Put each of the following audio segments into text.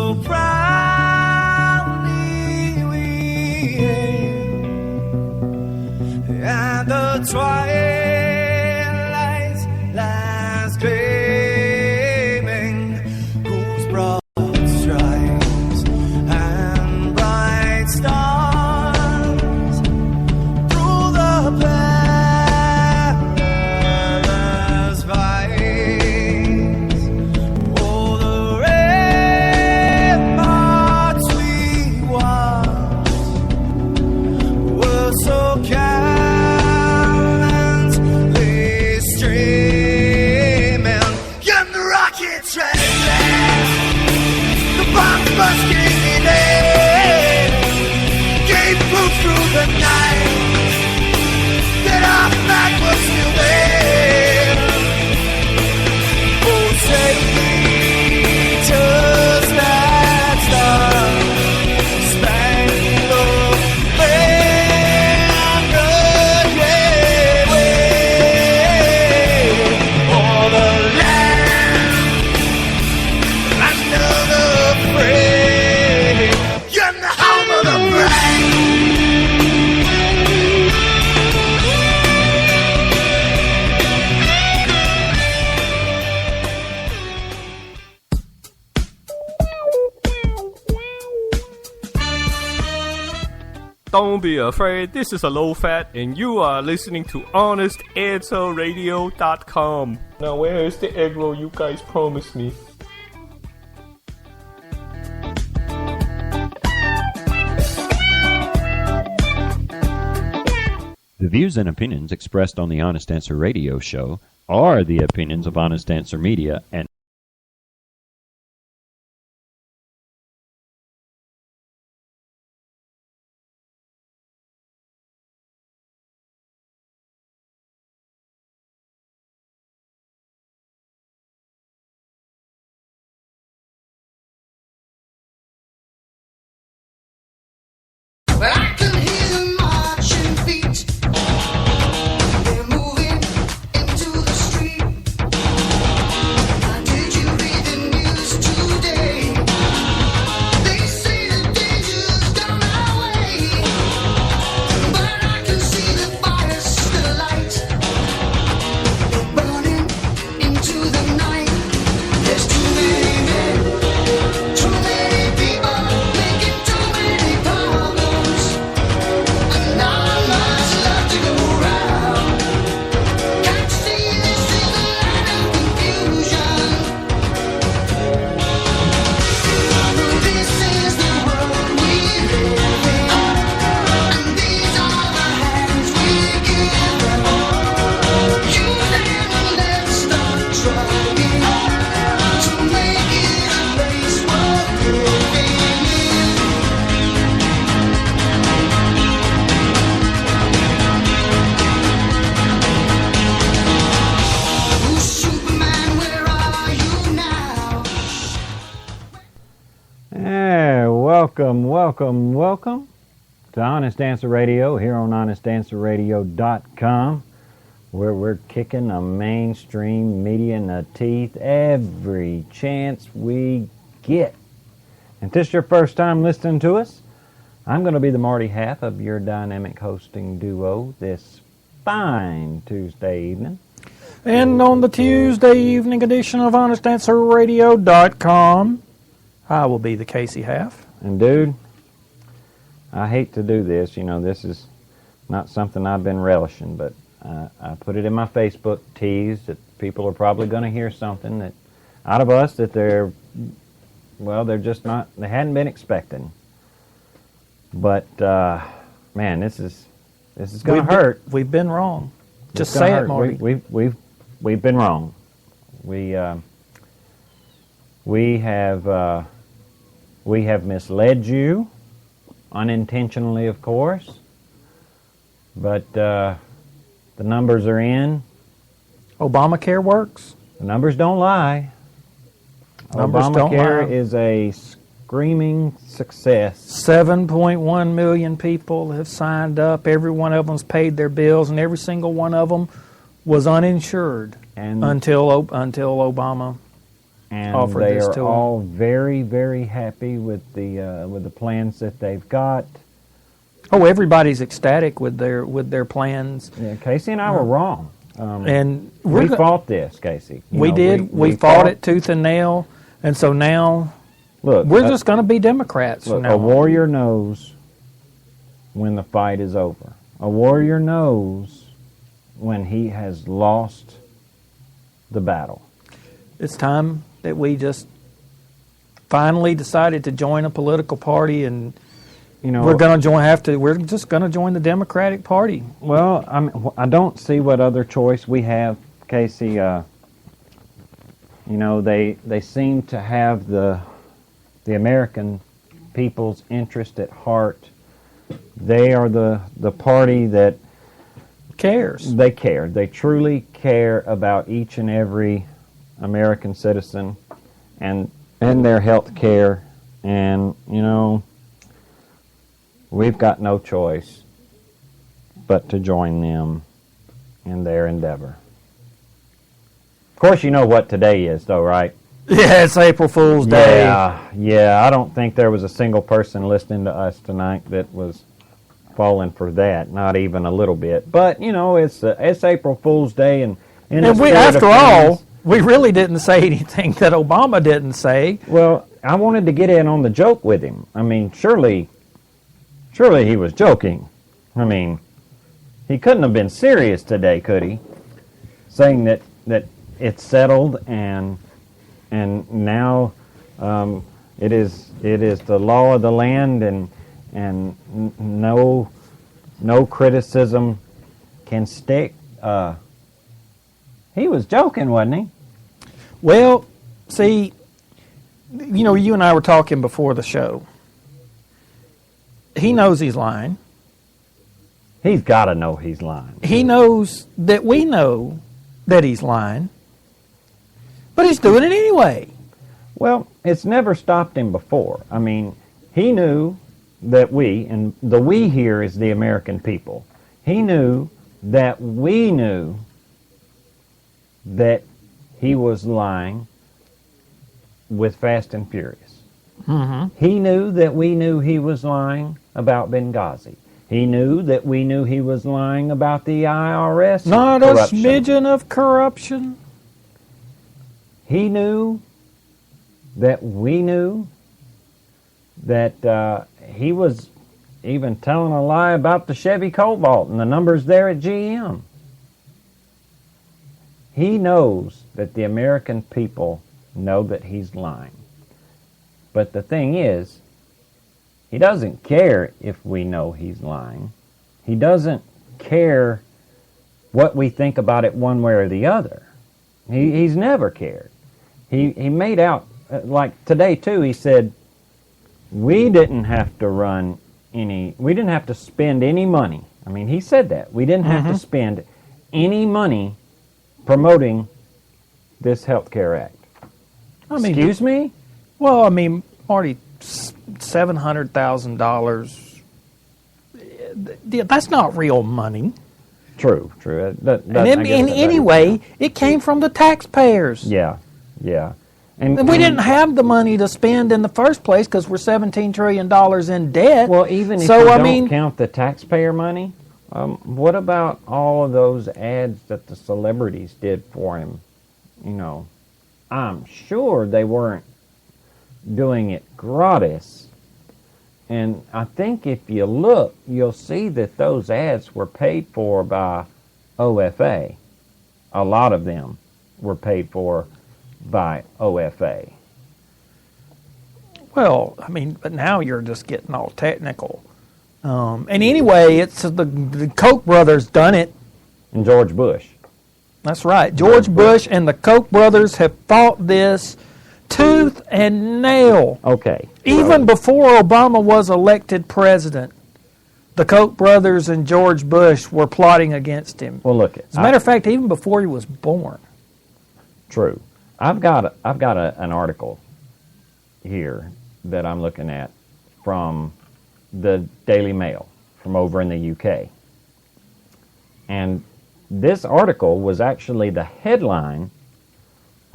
so proudly we hailed at the twilight's last gleaming, whose broad stripes and bright stars through the perilous fights. Oh, the ramparts we watched were so gallantly streaming, and the rockets ran, the bombs bursting in air, gave proof through the night that our flag was still there. Oh, say we just that star-spangled banner, yeah, wave o'er the land under the frame, and the home of the brave. Don't be afraid, this is a low fat, and you are listening to HonestAnswerRadio.com. Now, where is the egg roll you guys promised me? The views and opinions expressed on the Honest Answer Radio show are the opinions of Honest Answer Media and Well, I can hear the marching feet. They're moving into the street. Did you read the news today? They say the danger's gone our way. But I can see the fire still light, burning into the night. There's too many men, too many people, making too many problems. And not much love to go round. Can't see this is a land of confusion. This is the world we live in, and these are the hands we give them. Use them and let's start trying to make it a place worth living in. Oh, Superman, where are you now? Welcome to Honest Answer Radio here on HonestAnswerRadio.com, where we're kicking the mainstream media in the teeth every chance we get. If this is your first time listening to us, I'm going to be the Marty half of your dynamic hosting duo this fine Tuesday evening. And on the Tuesday evening edition of HonestAnswerRadio.com, I will be the Casey half. And dude, I hate to do this. You know, this is not something I've been relishing, but I put it in my Facebook tease that people are probably going to hear something that out of us that they're just not, they hadn't been expecting. But man, this is going to hurt. We've been wrong. Just It's gonna say hurt. it, Marty. We've been wrong. We have misled you, unintentionally, of course. But the numbers are in. Obamacare works. The numbers don't lie. Numbers don't Obamacare lie. is a screaming success. 7.1 million people have signed up. Every one of them's paid their bills, and every single one of them was uninsured And until Obama and offered they this are to 'em. all very, very happy with the plans that they've got. Oh, everybody's ecstatic with their plans, Yeah, Casey and I were wrong. and We go- fought this, Casey. You we know, did. We fought it tooth and nail, and so now Look, we're just going to be Democrats from look, now a on. warrior knows when the fight is over. A warrior knows when he has lost the battle. It's time that we just finally decided to join a political party, and You know, we're going to join. We're just going to join the Democratic Party. well, I don't see what other choice we have, Casey. You know, they seem to have the American people's interest at heart. They are the party that Cares? they care. They truly care about each and every American citizen and their health care. And, you know, we've got no choice but to join them in their endeavor. Of course, you know what today is, though, right? Yeah, it's April Fool's Day. Yeah. I don't think there was a single person listening to us tonight that was falling for that, not even a little bit. But you know, it's April Fool's Day, and in the And we, spirit of after all, things- we really didn't say anything that Obama didn't say. well, I wanted to get in on the joke with him. I mean, surely he was joking. I mean, he couldn't have been serious today, could he? Saying that it's settled and now it is the law of the land and no criticism can stick. He was joking, wasn't he? Well, see, you know, you and I were talking before the show. He knows he's lying. He's got to know he's lying. He knows that we know that he's lying. But he's doing it anyway. Well, it's never stopped him before. I mean, he knew that and the we here is the American people. He knew that we knew that he was lying with Fast and Furious. Mm-hmm. He knew that we knew he was lying about Benghazi. He knew that we knew he was lying about the IRS. Not corruption. a smidgen of corruption. He knew that we knew that he was even telling a lie about the Chevy Cobalt and the numbers there at GM. He knows that the American people know that he's lying. But the thing is, he doesn't care if we know he's lying. He doesn't care what we think about it one way or the other. He's never cared. He made out, like today too, he said, we didn't have to spend any money. I mean, he said that. We didn't have to spend any money promoting this Health Care Act. I mean, Excuse me? well, I mean, Marty, $700,000. That's not real money. True. And anyway, it came from the taxpayers. Yeah. And we didn't have the money to spend in the first place because we're $17 trillion in debt. Well, even if so, you I don't mean, count the taxpayer money, what about all of those ads that the celebrities did for him? You know, I'm sure they weren't doing it gratis. And I think if you look, you'll see that those ads were paid for by OFA. A lot of them were paid for by OFA. well, I mean, but now you're just getting all technical. And anyway, it's the Koch brothers done it. And George Bush. That's right. George Bush and the Koch brothers have fought this tooth and nail. Okay. Even before Obama was elected president, the Koch brothers and George Bush were plotting against him. Well, look. As a matter of fact, even before he was born. True. I've got an article here that I'm looking at from the Daily Mail from over in the UK. And this article was actually the headline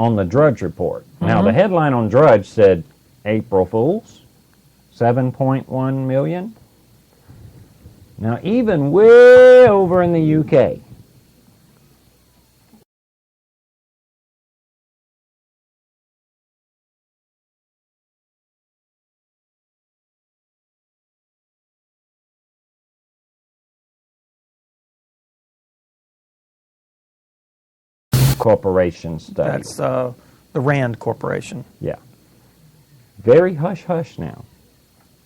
on the Drudge Report. Now, the headline on Drudge said, April Fools, 7.1 million. Now, even way over in the UK, Corporation study. That's the Rand Corporation. Yeah. Very hush-hush now.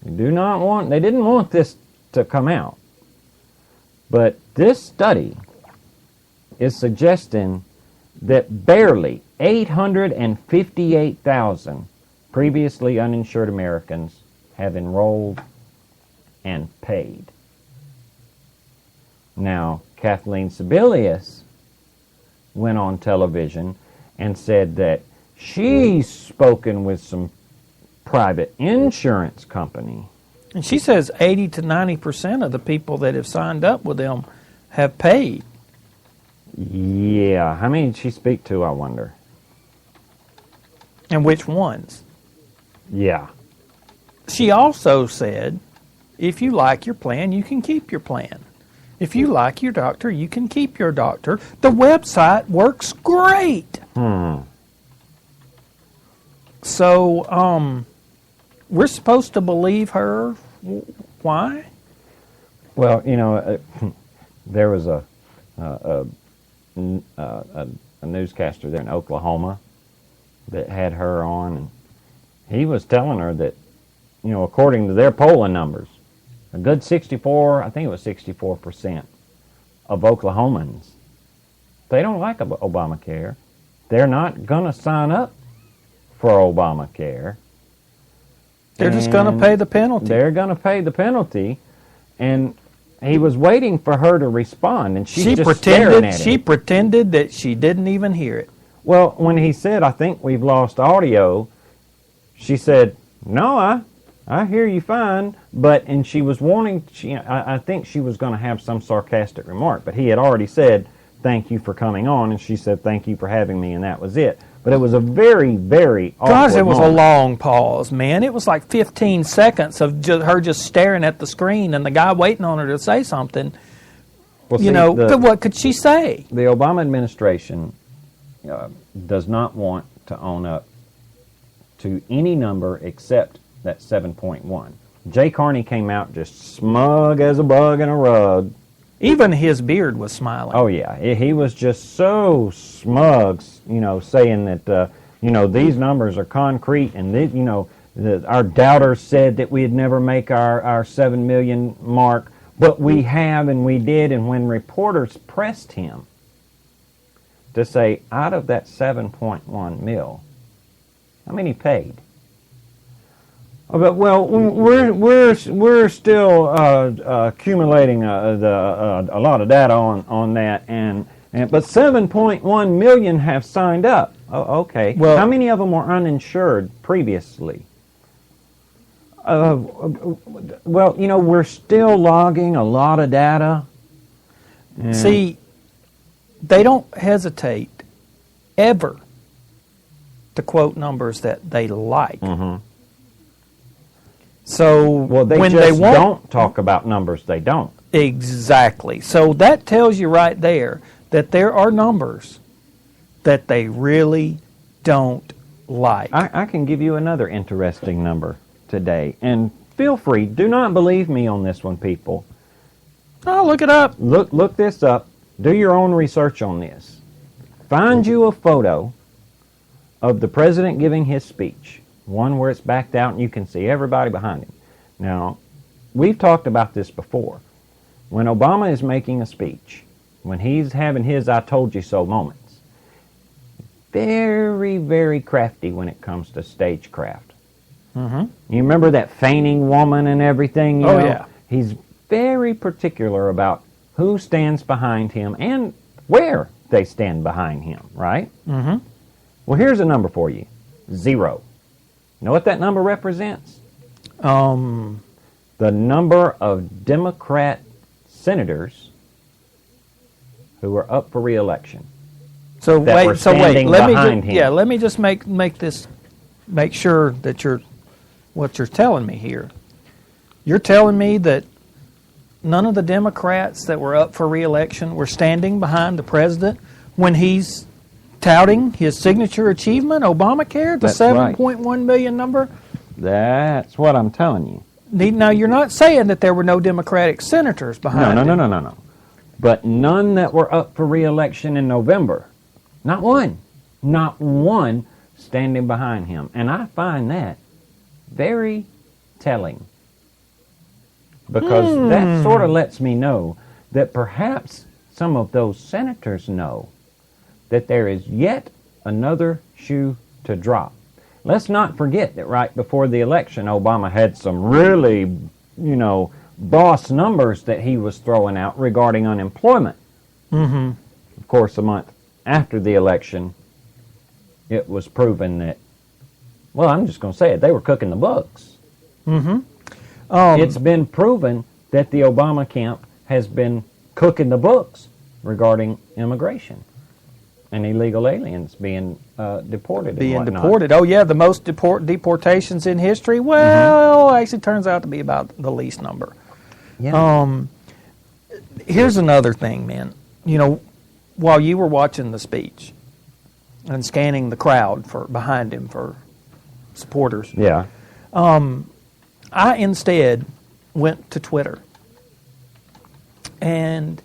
They didn't want this to come out. But this study is suggesting that barely 858,000 previously uninsured Americans have enrolled and paid. Now, Kathleen Sebelius went on television and said that she's spoken with some private insurance company. And she says 80 to 90% of the people that have signed up with them have paid. Yeah. How many did she speak to, I wonder? And which ones? Yeah. She also said, if you like your plan, you can keep your plan. If you like your doctor, you can keep your doctor. The website works great. So, we're supposed to believe her. Why? Well, there was a newscaster there in Oklahoma that had her on, and he was telling her that, according to their polling numbers, a good 64% of Oklahomans, they don't like Obamacare. They're not going to sign up for Obamacare. They're just going to pay the penalty. They're going to pay the penalty, and he was waiting for her to respond, and she's just staring at him. She pretended that she didn't even hear it. Well, when he said, "I think we've lost audio," she said, "No, I hear you fine," and she was wanting. I think she was going to have some sarcastic remark, but he had already said, "Thank you for coming on," and she said, "Thank you for having me," and that was it. But it was a very, very awkward Gosh, it was moment. a long pause, man. It was like 15 seconds of her just staring at the screen and the guy waiting on her to say something. Well, What could she say? The Obama administration does not want to own up to any number except that 7.1. Jay Carney came out just smug as a bug in a rug. Even his beard was smiling. Oh, yeah. He was just so smug, saying that, these numbers are concrete, and, our doubters said that we'd never make our 7 million mark, but we have and we did. And when reporters pressed him to say, out of that 7.1 mil, how many paid? But we're still accumulating a lot of data on that, but 7.1 million have signed up. Oh, okay. Well, how many of them were uninsured previously? We're still logging a lot of data. See, they don't hesitate ever to quote numbers that they like. Mm-hmm. So when they don't talk about numbers, they don't. Exactly. So that tells you right there that there are numbers that they really don't like. I can give you another interesting number today, and feel free. Do not believe me on this one, people. Oh, look it up. Look this up. Do your own research on this. Find you a photo of the president giving his speech. One where it's backed out and you can see everybody behind him. Now, we've talked about this before. When Obama is making a speech, when he's having his I told you so moments, very, very crafty when it comes to stagecraft. Mm-hmm. You remember that feigning woman and everything? You know? Yeah. He's very particular about who stands behind him and where they stand behind him, right? Mm-hmm. Well, here's a number for you. 0. Know what that number represents? The number of Democrat senators who are up for re-election. So that wait, were so wait. standing Let me behind him. yeah. Let me just make sure that what you're telling me here. You're telling me that none of the Democrats that were up for re-election were standing behind the president when he's touting his signature achievement, Obamacare, the That's right. 7.1 million number. That's what I'm telling you. Now, you're not saying that there were no Democratic senators behind him. No. But none that were up for re-election in November. Not one. Not one standing behind him. And I find that very telling. Because that sort of lets me know that perhaps some of those senators know that there is yet another shoe to drop. Let's not forget that right before the election, Obama had some really, boss numbers that he was throwing out regarding unemployment. Mm-hmm. Of course, a month after the election, it was proven that, well, I'm just going to say it, they were cooking the books. Mm-hmm. It's been proven that the Obama camp has been cooking the books regarding immigration and illegal aliens being deported. Being and whatnot. deported. Oh, yeah, the most deportations in history. Well, actually turns out to be about the least number. Yeah. Here's another thing, man. While you were watching the speech and scanning the crowd behind him for supporters, Yeah. I instead went to Twitter. And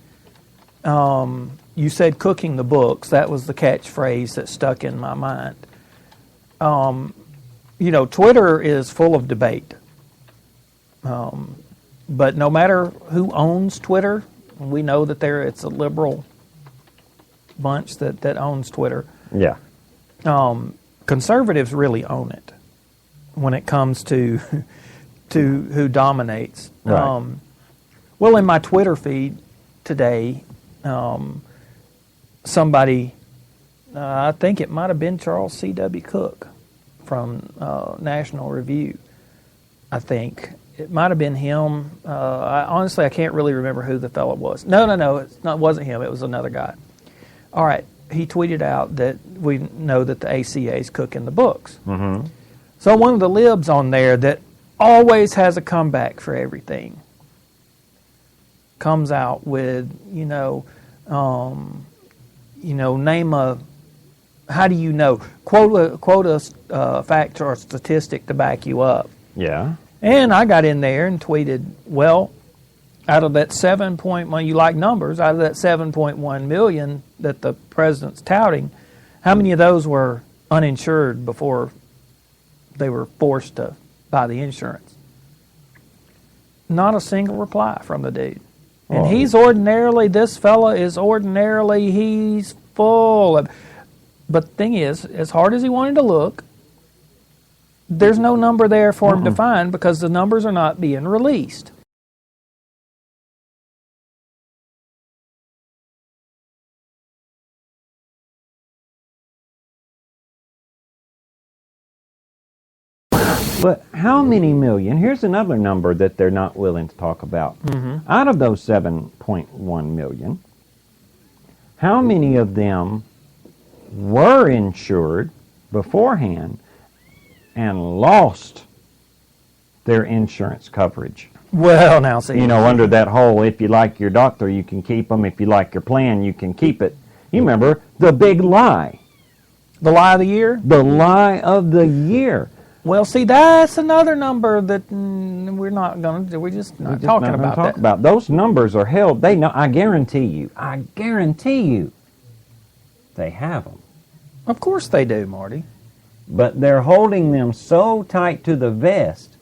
you said cooking the books. That was the catchphrase that stuck in my mind. Twitter is full of debate. But no matter who owns Twitter, we know that it's a liberal bunch that owns Twitter. Yeah. Conservatives really own it when it comes to who dominates. Right. Well, in my Twitter feed today, somebody, I think it might have been Charles C.W. Cook from National Review, I think. It might have been him. Honestly, I can't really remember who the fellow was. No, it wasn't him. It was another guy. All right. He tweeted out that we know that the ACA is cooking the books. Mm-hmm. So one of the libs on there that always has a comeback for everything comes out with, name a, how do you know, quote a fact or a statistic to back you up. Yeah. And I got in there and tweeted, well, out of that 7.1, you like numbers, out of that 7.1 million that the president's touting, how many of those were uninsured before they were forced to buy the insurance? Not a single reply from the dude. And he's this fella is ordinarily, he's full of, but the thing is, as hard as he wanted to look, there's no number there for him to find because the numbers are not being released. But how many million? Here's another number that they're not willing to talk about. Out of those 7.1 million, how many of them were insured beforehand and lost their insurance coverage? Well, now see. Under that whole, if you like your doctor, you can keep them. If you like your plan, you can keep it. You remember the big lie. The lie of the year? The lie of the year. Well, see, that's another number that we're not going to do. We're just not talking about that. Those numbers are held. They know. I guarantee you, they have them. Of course they do, Marty. But they're holding them so tight to the vest,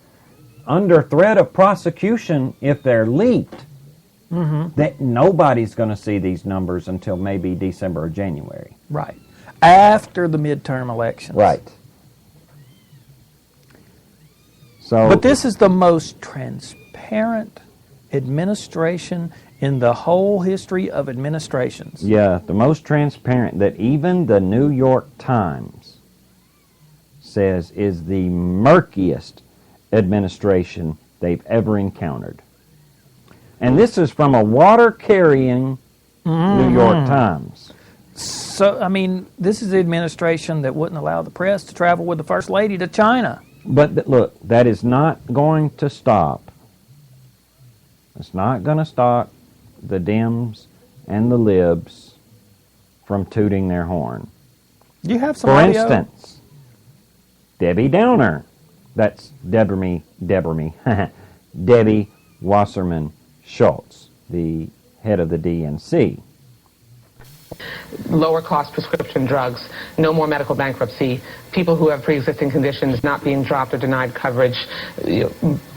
under threat of prosecution if they're leaked, that nobody's going to see these numbers until maybe December or January. Right. After the midterm elections. Right. So, But this is the most transparent administration in the whole history of administrations. yeah, the most transparent that even the New York Times says is the murkiest administration they've ever encountered. And this is from a water-carrying New York Times. So, I mean, this is the administration that wouldn't allow the press to travel with the First Lady to China. But look, that is not going to stop. It's not going to stop the Dems and the Libs from tooting their horn. You have some For audio? instance, Debbie Downer. That's Debbie Wasserman Schultz, the head of the DNC. Lower cost prescription drugs, no more medical bankruptcy, people who have pre-existing conditions not being dropped or denied coverage,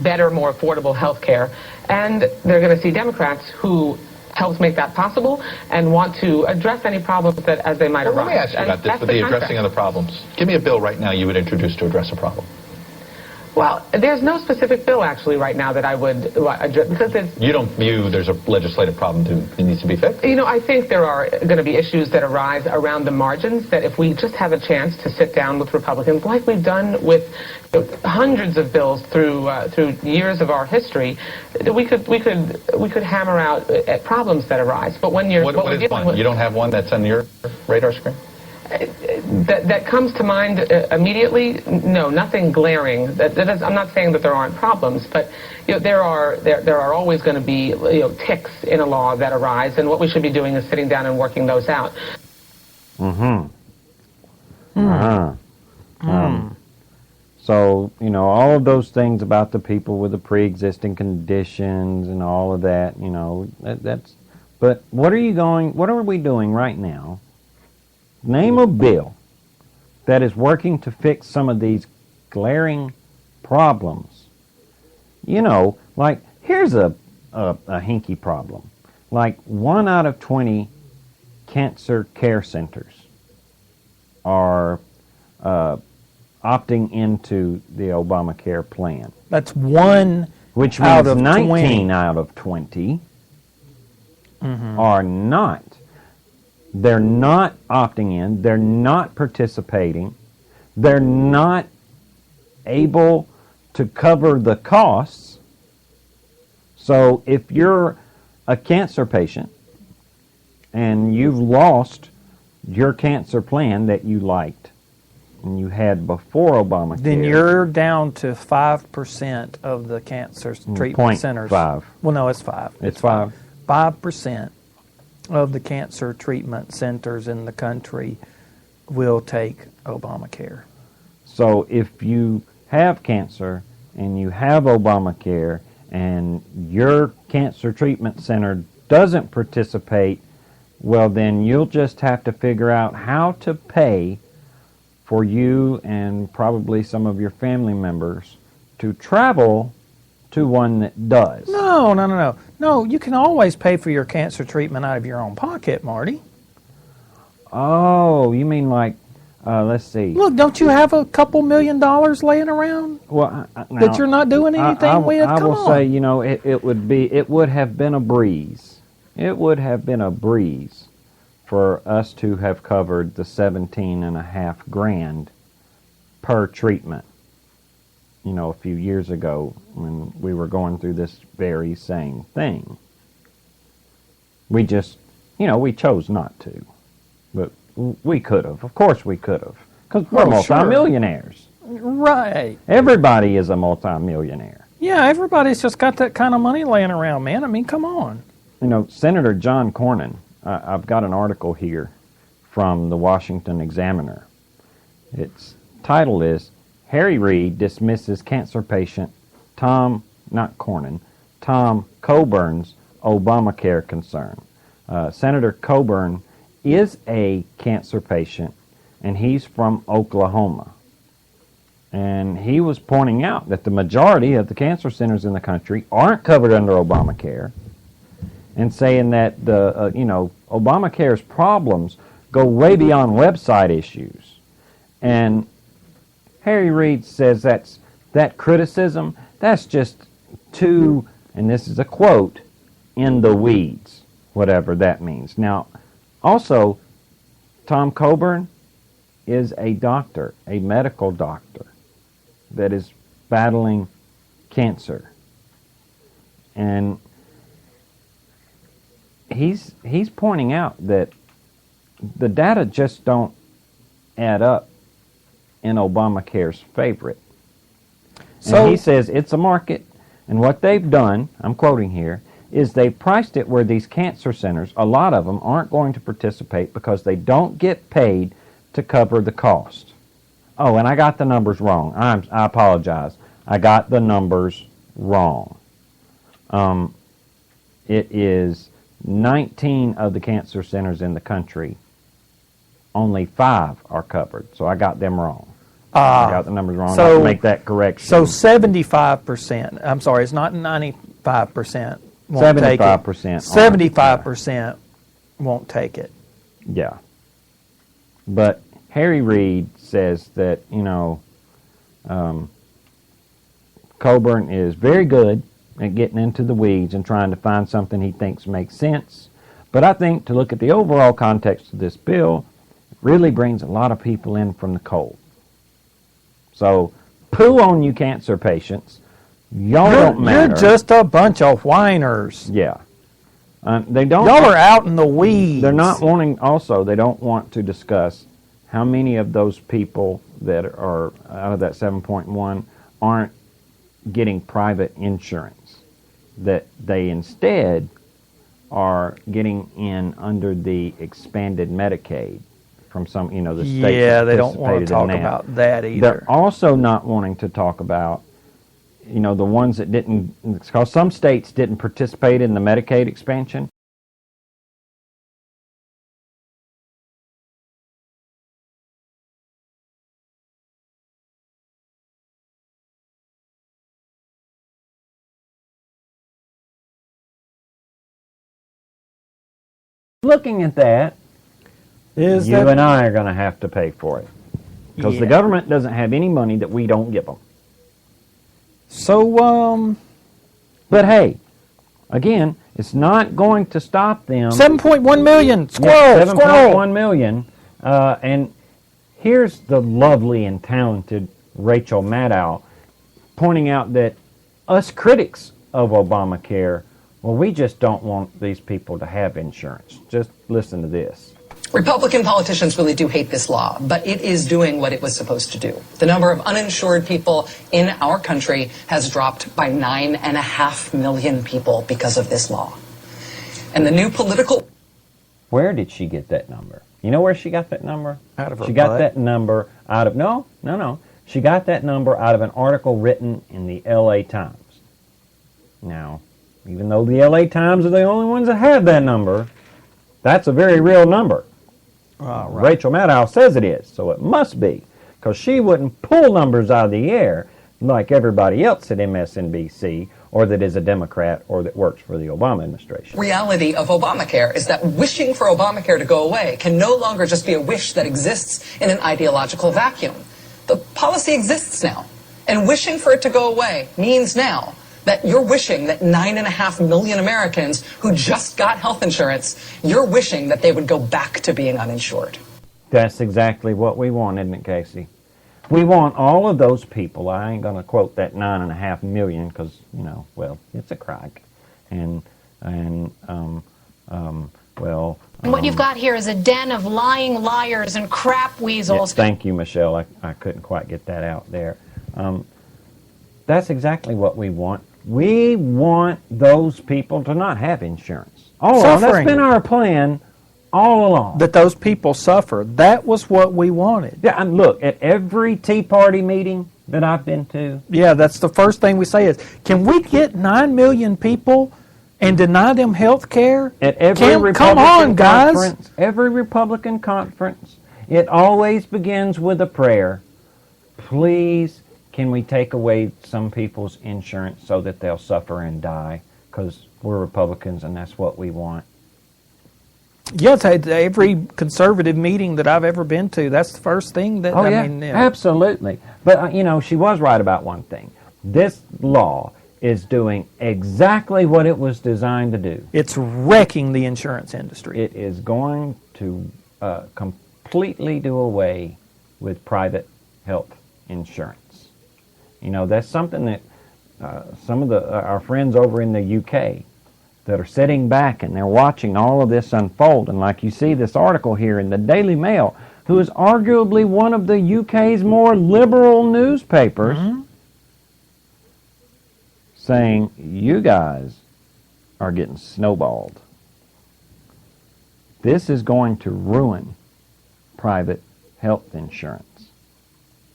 better, more affordable health care. And they're going to see Democrats who helped make that possible and want to address any problems that as they might arise. Let me ask you And about this, that's with the contract. addressing of the problems. Give me a bill right now you would introduce to address a problem. Well, there's no specific bill actually right now that I would address because there's. You don't view there's a legislative problem that needs to be fixed? I think there are going to be issues that arise around the margins that if we just have a chance to sit down with Republicans, like we've done with hundreds of bills through years of our history, we could hammer out problems that arise. But when you're What we're is dealing one? with- You don't have one that's on your radar screen? that comes to mind immediately. No, nothing glaring. I'm not saying that there aren't problems, but there are always going to be ticks in a law that arise, and what we should be doing is sitting down and working those out. So, all of those things about the people with the pre-existing conditions and all of that, that's. But what are we doing right now? Name a bill that is working to fix some of these glaring problems. Like, here's a hinky problem. Like, 1 out of 20 cancer care centers are opting into the Obamacare plan. That's one Which out means of 19 20. out of 20 are not. They're not opting in. They're not participating. They're not able to cover the costs. So if you're a cancer patient and you've lost your cancer plan that you liked and you had before Obamacare, Then you're down to 5% of the cancer treatment centers. 0.5. Well, no, it's 5. It's 5. 5% of the cancer treatment centers in the country will take Obamacare. So if you have cancer and you have Obamacare and your cancer treatment center doesn't participate, well, then you'll just have to figure out how to pay for you and probably some of your family members to travel to one that does. No, you can always pay for your cancer treatment out of your own pocket, Marty. Oh, you mean like, let's see. Look, don't you have a couple $1 million laying around Well, that you're not doing anything with? I Come will on. say, it would have been a breeze. It would have been a breeze for us to have covered the $17,500 per treatment. A few years ago when we were going through this very same thing. We just, we chose not to. But we could have. Of course we could have. Because we're multimillionaires. Right. Everybody is a multimillionaire. Yeah, everybody's just got that kind of money laying around, man. I mean, come on. Senator John Cornyn, I've got an article here from the Washington Examiner. Its title is, Harry Reid dismisses cancer patient Tom Coburn's Obamacare concern. Senator Coburn is a cancer patient, and he's from Oklahoma. And he was pointing out that the majority of the cancer centers in the country aren't covered under Obamacare, and saying that Obamacare's problems go way beyond website issues. And Harry Reid says that criticism, that's just too, and this is a quote, in the weeds, whatever that means. Now, also, Tom Coburn is a doctor, a medical doctor, that is battling cancer. And he's pointing out that the data just don't add up in Obamacare's favor. So And he says it's a market, and what they've done, I'm quoting here, is they priced it where these cancer centers, a lot of them, aren't going to participate because they don't get paid to cover the cost. Oh, and I got the numbers wrong. I apologize. I got the numbers wrong. It is 19 of the cancer centers in the country. Only 5 are covered, so I got them wrong. I got the numbers wrong. I have to make that correction. So 75%. I'm sorry, it's not 95%. Won't take it. 75%. 75% won't take it. Yeah. But Harry Reid says that, Coburn is very good at getting into the weeds and trying to find something he thinks makes sense. But I think to look at the overall context of this bill, it really brings a lot of people in from the cold. So, poo on you cancer patients. Y'all don't matter. You're just a bunch of whiners. Yeah. They don't. Y'all are out in the weeds. They're not wanting, also, they don't want to discuss how many of those people that are out of that 7.1 aren't getting private insurance, that they instead are getting in under the expanded Medicaid from some, the states. Yeah, they don't want to talk that. about that either. They're also not wanting to talk about, the ones that didn't, because some states didn't participate in the Medicaid expansion. Looking at that, you and I are going to have to pay for it. Because the government doesn't have any money that we don't give them. So, But hey, again, it's not going to stop them. 7.1 million. Squirrel. Yeah, Squirrel. 7.1 million. And here's the lovely and talented Rachel Maddow pointing out that us critics of Obamacare, well, we just don't want these people to have insurance. Just listen to this. Republican politicians really do hate this law, but it is doing what it was supposed to do. The number of uninsured people in our country has dropped by 9.5 million people because of this law. And the new political... Where did she get that number? You know where she got that number? Out of her She got butt. that number out of... No. She got that number out of an article written in the L.A. Times. Now, even though the L.A. Times are the only ones that have that number, that's a very real number. Right. Rachel Maddow says it is, so it must be, because she wouldn't pull numbers out of the air like everybody else at MSNBC, or that is a Democrat, or that works for the Obama administration. reality of Obamacare is that wishing for Obamacare to go away can no longer just be a wish that exists in an ideological vacuum. The policy exists now, and wishing for it to go away means now that you're wishing that 9.5 million Americans who just got health insurance, you're wishing that they would go back to being uninsured. That's exactly what we want, isn't it, Casey? We want all of those people. I ain't going to quote that 9.5 million because, well, it's a crack. And What you've got here is a den of lying liars and crap weasels. Yeah, thank you, Michelle. I couldn't quite get that out there. That's exactly what we want. We want those people to not have insurance. All along. That's been our plan all along. That those people suffer. That was what we wanted. Yeah, and look, at every Tea Party meeting that I've been to. Yeah, that's the first thing we say is, can we get 9 million people and deny them health care? At every Republican come on, guys. conference, every Republican conference, it always begins with a prayer. Please, can we take away some people's insurance so that they'll suffer and die? Because we're Republicans and that's what we want. Yeah, every conservative meeting that I've ever been to, that's the first thing that, Absolutely. But, she was right about one thing. This law is doing exactly what it was designed to do. It's wrecking the insurance industry. It is going to completely do away with private health insurance. That's something that some of our friends over in the UK that are sitting back and they're watching all of this unfold. And like you see this article here in the Daily Mail, who is arguably one of the UK's more liberal newspapers, saying, you guys are getting snowballed. This is going to ruin private health insurance.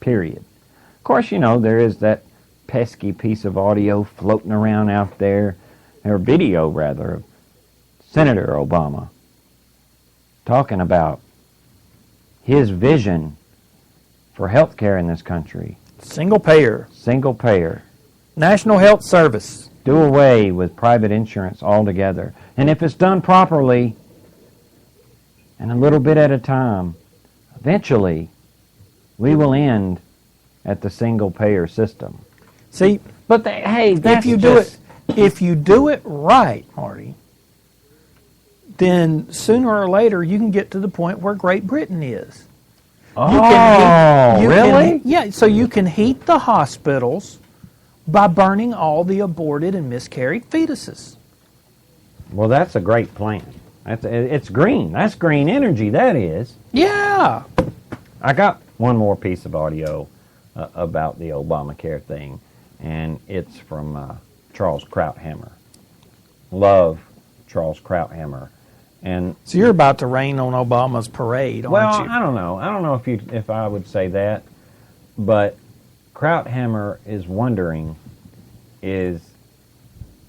Period. Of course, you know, there is that pesky piece of audio floating around out there, or video rather, of Senator Obama talking about his vision for health care in this country. Single payer. Single payer. National Health Service. Do away with private insurance altogether. And if it's done properly, and a little bit at a time, eventually we will end at the single payer system. See, but hey, that's if you do it right, Marty, then sooner or later you can get to the point where Great Britain is. Really? Yeah, so you can heat the hospitals by burning all the aborted and miscarried fetuses. Well, that's a great plan. It's green. That's green energy, that is. Yeah. I got one more piece of audio about the Obamacare thing, and it's from Charles Krauthammer. Love Charles Krauthammer. And so you're about to rain on Obama's parade, aren't you? I don't know. I don't know if I would say that, but Krauthammer is wondering, is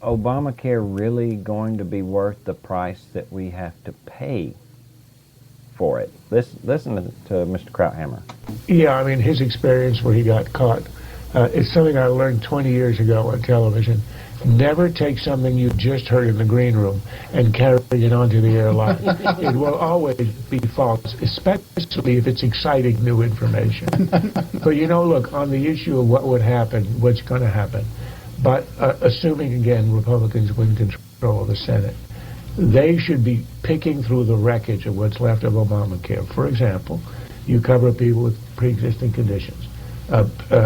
Obamacare really going to be worth the price that we have to pay for it? Listen to Mr. Krauthammer. Yeah, I mean, his experience where he got caught is something I learned 20 years ago on television. Never take something you just heard in the green room and carry it onto the air live. It will always be false, especially if it's exciting new information. But, you know, look, on the issue of what would happen, what's going to happen, but assuming, again, Republicans win control of the Senate, they should be picking through the wreckage of what's left of Obamacare. For example, you cover people with pre-existing conditions,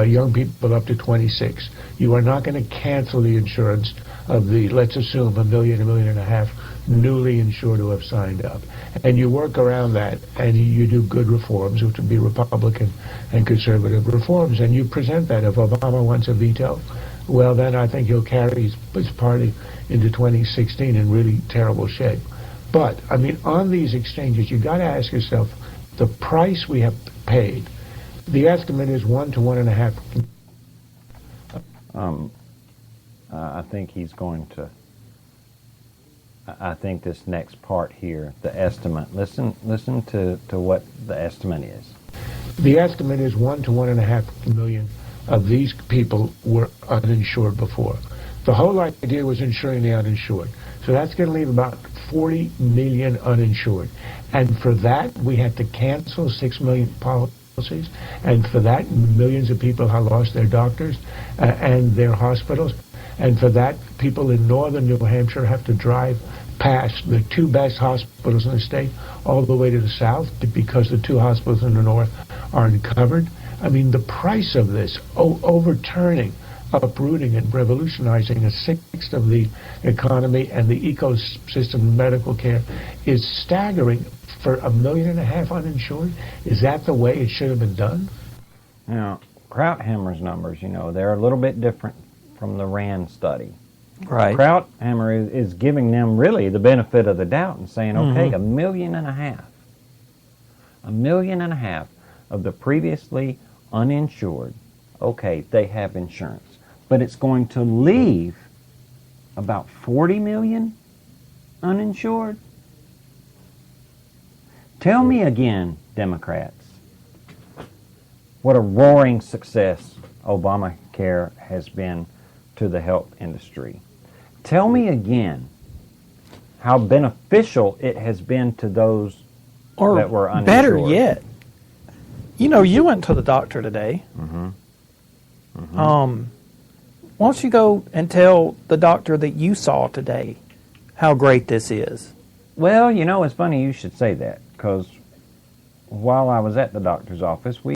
young people up to 26. You are not going to cancel the insurance of the, let's assume, 1.5 million newly insured who have signed up. And you work around that, and you do good reforms, which would be Republican and conservative reforms, and you present that. If Obama wants a veto, well, then I think he'll carry his party into 2016 in really terrible shape. But, I mean, on these exchanges, you've got to ask yourself, the price we have paid, the estimate is 1 to 1.5. I think he's going to. I think this next part here, the estimate. Listen to what the estimate is. The estimate is 1 to 1.5 million of these people were uninsured before. The whole idea was insuring the uninsured. So that's going to leave about 40 million uninsured. And for that, we had to cancel 6 million policies. And for that, millions of people have lost their doctors and their hospitals. And for that, people in northern New Hampshire have to drive past the 2 best hospitals in the state all the way to the south because the 2 hospitals in the north aren't covered. I mean, the price of this, overturning, uprooting, and revolutionizing 1/6 of the economy and the ecosystem of medical care is staggering. For 1.5 million uninsured, is that the way it should have been done? Now, Krauthammer's numbers, you know, they're a little bit different from the RAND study. Right. Krauthammer is giving them really the benefit of the doubt and saying, okay, 1.5 million, 1.5 million of the previously uninsured, okay, they have insurance. But it's going to leave about 40 million uninsured? Tell me again, Democrats, what a roaring success Obamacare has been to the health industry. Tell me again how beneficial it has been to those that were uninsured. Better yet, you know, you went to the doctor today. Why don't you go and tell the doctor that you saw today how great this is? Well, you know, it's funny you should say that, because while I was at the doctor's office, we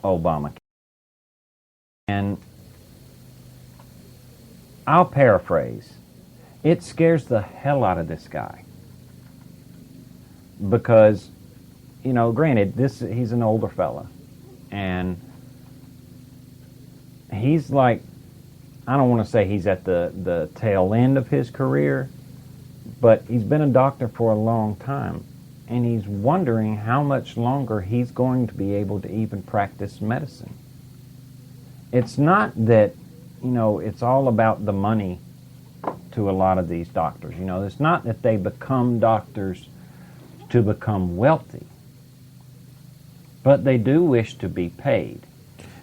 Obamacare. And I'll paraphrase. It scares the hell out of this guy. Because, granted, he's an older fella. And he's like, I don't want to say he's at the tail end of his career, but he's been a doctor for a long time. And he's wondering how much longer he's going to be able to even practice medicine. It's not that, it's all about the money to a lot of these doctors. It's not that they become doctors to become wealthy, but they do wish to be paid.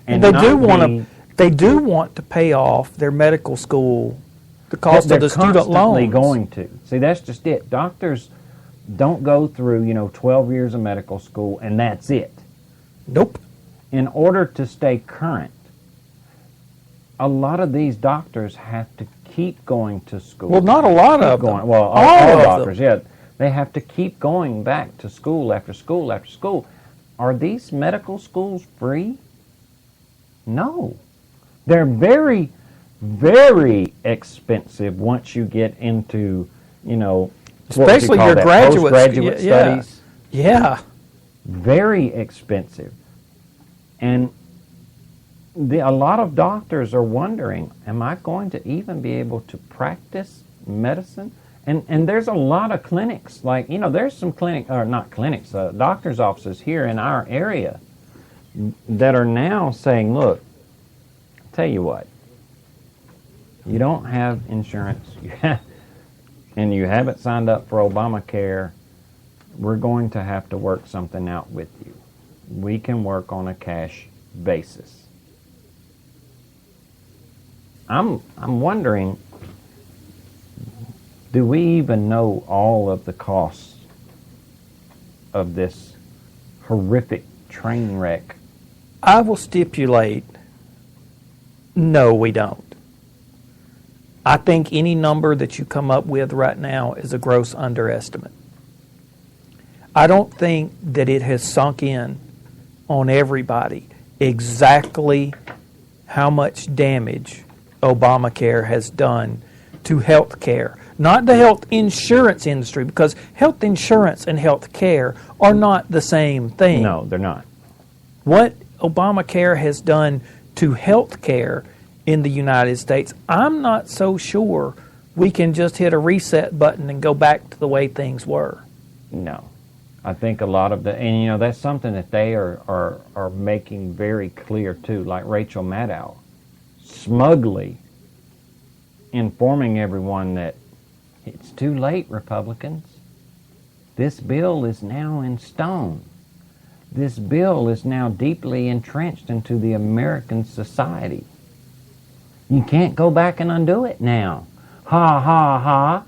And they do want to pay off their medical school, the cost of the student loans. They're constantly going to. See, that's just it. Doctors don't go through, 12 years of medical school and that's it. Nope. In order to stay current, a lot of these doctors have to keep going to school. Well, not a lot of them. Well, all doctors, yeah. They have to keep going back to school after school after school. Are these medical schools free? No. They're very, very expensive once you get into, especially your postgraduate studies. Yeah. Very expensive. And a lot of doctors are wondering, am I going to even be able to practice medicine? And there's a lot of clinics, there's some doctor's offices here in our area that are now saying, look, tell you what, you don't have insurance, and you haven't signed up for Obamacare, we're going to have to work something out with you. We can work on a cash basis. I'm wondering, do we even know all of the costs of this horrific train wreck? I will stipulate, no, we don't. I think any number that you come up with right now is a gross underestimate. I don't think that it has sunk in on everybody exactly how much damage Obamacare has done to health care. Not the health insurance industry, because health insurance and health care are not the same thing. No, they're not. What Obamacare has done to health care in the United States, I'm not so sure we can just hit a reset button and go back to the way things were. No. I think a lot of and that's something that they are making very clear too, like Rachel Maddow, smugly informing everyone that it's too late, Republicans. This bill is now in stone. This bill is now deeply entrenched into the American society. You can't go back and undo it now. Ha, ha, ha.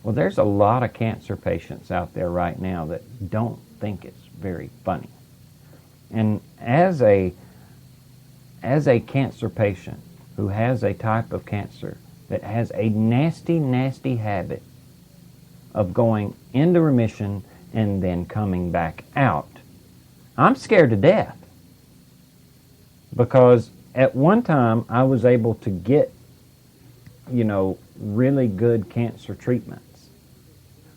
Well, there's a lot of cancer patients out there right now that don't think it's very funny. And as a cancer patient who has a type of cancer that has a nasty, nasty habit of going into remission and then coming back out, I'm scared to death. Because at one time I was able to get, really good cancer treatments.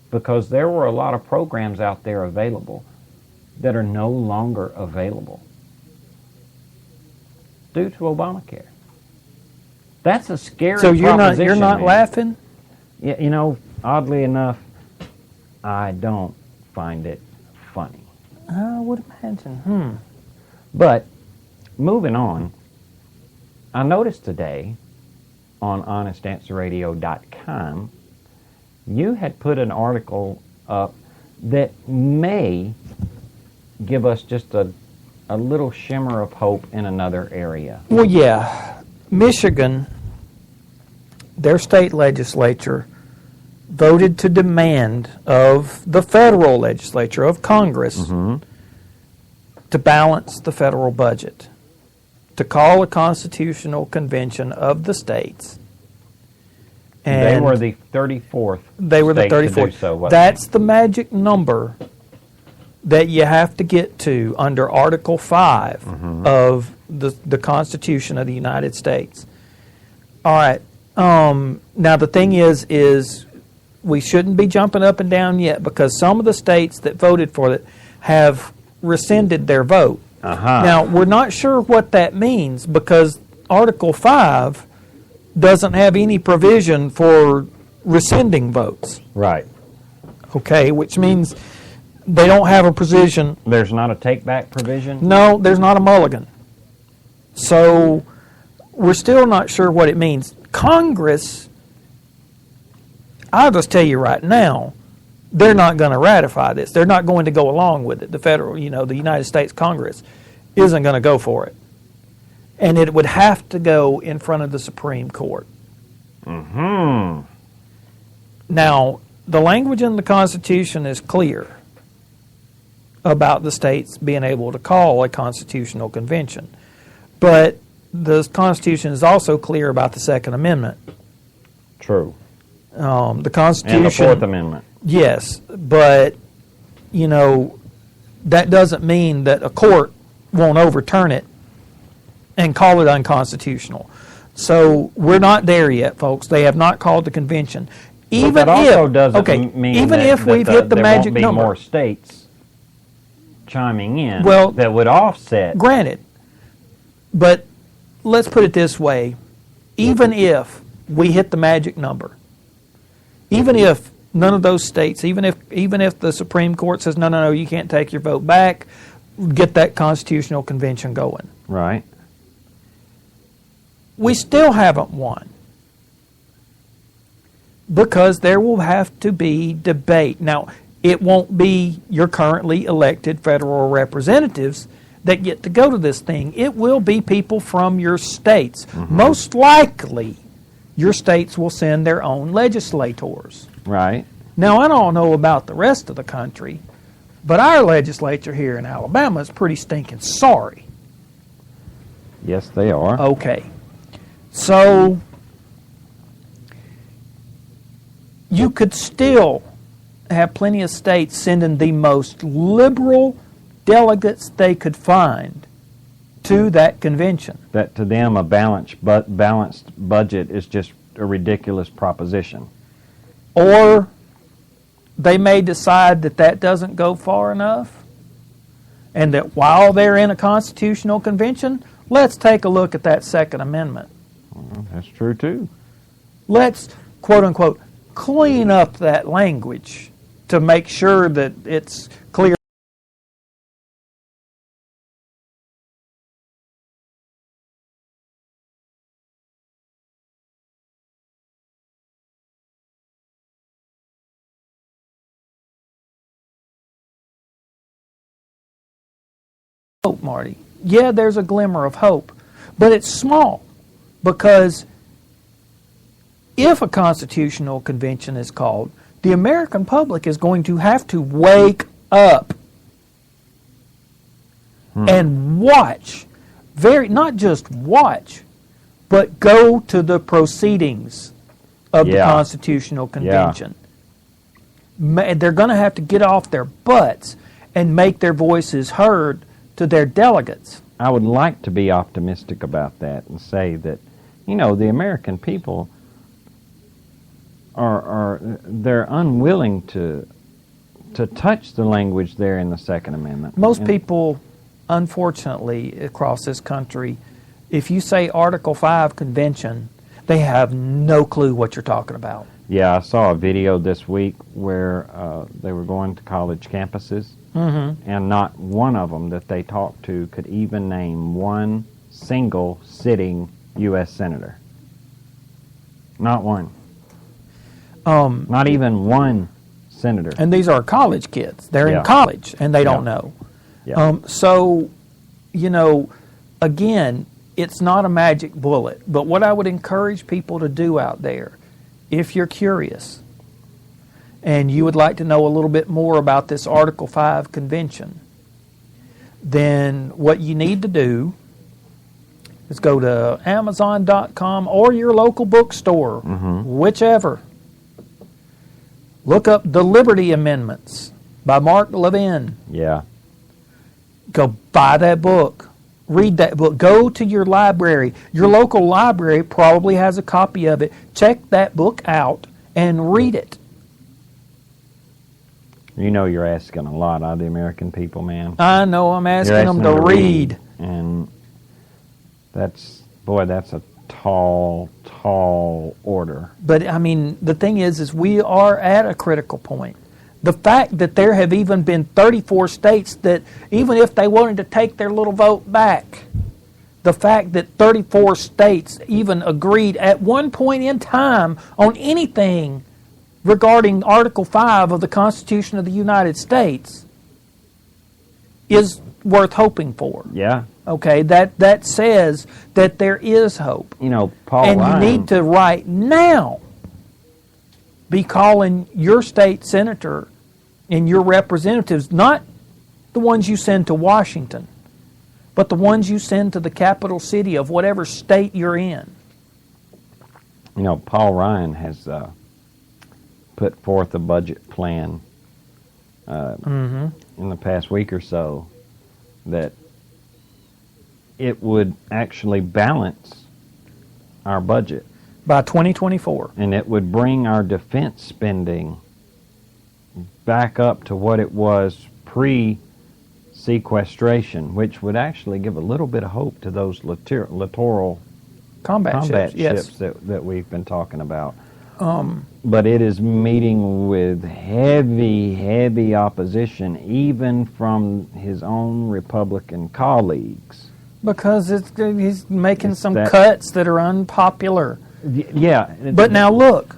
Because there were a lot of programs out there available that are no longer available due to Obamacare. That's a scary proposition. So you're not laughing? Yeah, oddly enough, I don't find it funny. I would imagine. But moving on, I noticed today on honestanswerradio.com you had put an article up that may give us just a little shimmer of hope in another area. Well, yeah. Michigan, their state legislature voted to demand of the federal legislature, of Congress, to balance the federal budget, to call a constitutional convention of the states. And they were the 34th. They were the 34th. To do so, that's the magic number that you have to get to under Article 5 of the Constitution of the United States. All right. Now the thing is we shouldn't be jumping up and down yet, because some of the states that voted for it have rescinded their vote. Now, we're not sure what that means, because Article 5 doesn't have any provision for rescinding votes. Right. Okay, which means they don't have a provision. There's not a take-back provision? No, there's not a mulligan. So we're still not sure what it means. Congress, I'll just tell you right now, they're not going to ratify this. They're not going to go along with it. The federal, the United States Congress isn't going to go for it. And it would have to go in front of the Supreme Court. Mm-hmm. Now, the language in the Constitution is clear about the states being able to call a constitutional convention. But the Constitution is also clear about the Second Amendment. True. The Constitution... And the Fourth Amendment. Yes, but, that doesn't mean that a court won't overturn it and call it unconstitutional. So we're not there yet, folks. They have not called the convention. Even but that also doesn't mean even that, if we've hit the magic number. There won't be more states chiming in that would offset. Granted. But let's put it this way. Even if we hit the magic number, even if none of those states, even if the Supreme Court says, no, you can't take your vote back, get that constitutional convention going. Right. We still haven't won, because there will have to be debate. Now, it won't be your currently elected federal representatives that get to go to this thing. It will be people from your states. Mm-hmm. Most likely, your states will send their own legislators. Right. Now, I don't know about the rest of the country, but our legislature here in Alabama is pretty stinking sorry. Yes, they are. Okay. So, you could still have plenty of states sending the most liberal delegates they could find to that convention. That to them a balanced budget is just a ridiculous proposition. Or they may decide that doesn't go far enough, and that while they're in a constitutional convention, let's take a look at that Second Amendment. Well, that's true too. Let's, quote unquote, clean up that language to make sure that it's clear. Hope, Marty. Yeah, there's a glimmer of hope, but it's small, because if a constitutional convention is called, the American public is going to have to wake up and watch, not just watch, but go to the proceedings of the constitutional convention. Yeah. They're going to have to get off their butts and make their voices heard to their delegates. I would like to be optimistic about that and say that, the American people they're unwilling to touch the language there in the Second Amendment. Most people, unfortunately, across this country, if you say Article 5 convention, they have no clue what you're talking about. Yeah, I saw a video this week where they were going to college campuses, and not one of them that they talked to could even name one single sitting U.S. senator. Not one. Not even one senator. And these are college kids. They're in college, and they don't know. Yeah. So, again, it's not a magic bullet. But what I would encourage people to do out there, if you're curious and you would like to know a little bit more about this Article 5 convention, then what you need to do is go to Amazon.com or your local bookstore, whichever. Look up The Liberty Amendments by Mark Levin. Yeah. Go buy that book. Read that book. Go to your library. Your local library probably has a copy of it. Check that book out and read it. You know you're asking a lot out of the American people, man. I know, I'm asking them to read. And that's a tall, tall order. But, I mean, the thing is we are at a critical point. The fact that there have even been 34 states that, even if they wanted to take their little vote back, the fact that 34 states even agreed at one point in time on anything regarding Article 5 of the Constitution of the United States is worth hoping for. Yeah. Okay, that says that there is hope. You know, Paul And Ryan, you need to right now be calling your state senator and your representatives, not the ones you send to Washington, but the ones you send to the capital city of whatever state you're in. You know, Paul Ryan has put forth a budget plan in the past week or so that it would actually balance our budget. By 2024. And it would bring our defense spending back up to what it was pre-sequestration, which would actually give a little bit of hope to those littoral Combat ships, yes. that we've been talking about. But it is meeting with heavy, heavy opposition, even from his own Republican colleagues. Because he's making some cuts that are unpopular. Yeah. But now look,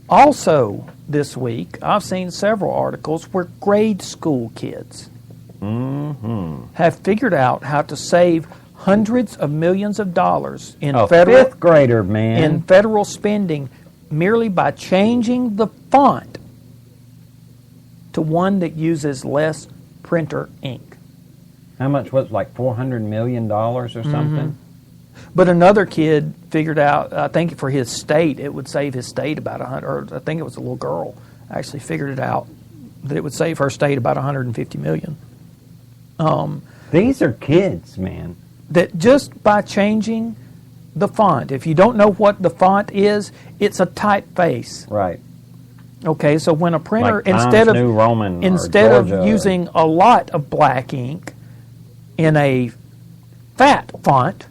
also this week, I've seen several articles where grade school kids have figured out how to save hundreds of millions of dollars in federal fifth grader, man, in federal spending merely by changing the font to one that uses less printer ink. How much was it, like $400 million or something? But another kid figured out, I think for his state, it would save his state about or I think it was a little girl, actually figured it out, that it would save her state about $150 million. These are kids, man. That just by changing the font, if you don't know what the font is, it's a typeface. Right. Okay, so when a printer, like instead of using a lot of black ink in a fat font,